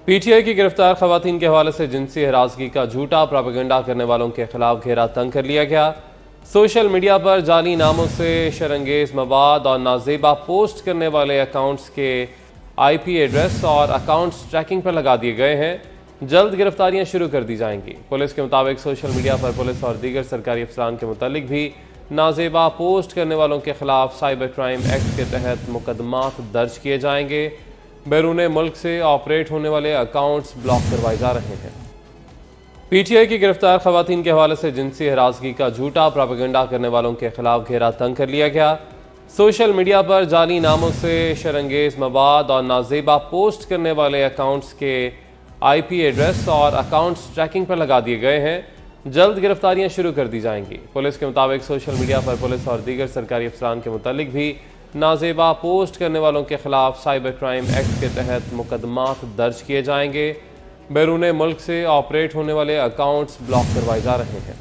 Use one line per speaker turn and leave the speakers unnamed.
PTI की गिरफ्तार खवातीन के हवाले से जिनसी हरासगी का झूठा प्रोपेगेंडा करने वालों के खिलाफ घेरा तंग कर लिया गया। सोशल मीडिया पर जाली नामों से शरंगेज मवाद और नाजेबा पोस्ट करने वाले अकाउंट्स के IP एड्रेस और अकाउंट्स ट्रैकिंग पर लगा दिए गए हैं। जल्द गिरफ्तारियां शुरू कर दी जाएंगी। पुलिस के मुताबिक सोशल मीडिया पर पुलिस और दीगर सरकारी अफसरान के मुतालिक भी नाजेबा पोस्ट करने वालों के खिलाफ साइबर क्राइम एक्ट के तहत मुकदमात दर्ज किए जाएंगे। बैरून मुल्क से ऑपरेट होने वाले अकाउंट्स ब्लॉक करवाए जा रहे हैं। पीटीआई की गिरफ्तार खवातीन के हवाले से जिनसी हरासगी का झूठा प्रोपेगेंडा करने वालों के खिलाफ घेरा तंग कर लिया गया। सोशल मीडिया पर जाली नामों से शरंगेज मवाद और नाजेबा पोस्ट करने वाले अकाउंट्स के IP एड्रेस और अकाउंट्स ट्रैकिंग पर लगा दिए गए हैं। जल्द गिरफ्तारियां शुरू कर दी जाएंगी। पुलिस के मुताबिक सोशल मीडिया पर पुलिस और दीगर सरकारी अफसरान के मुतालिक भी नाजेबा पोस्ट करने वालों के खिलाफ साइबर क्राइम एक्ट के तहत मुकदमात दर्ज किए जाएंगे। बैरून मुल्क से ऑपरेट होने वाले अकाउंट्स ब्लॉक करवाए जा रहे हैं।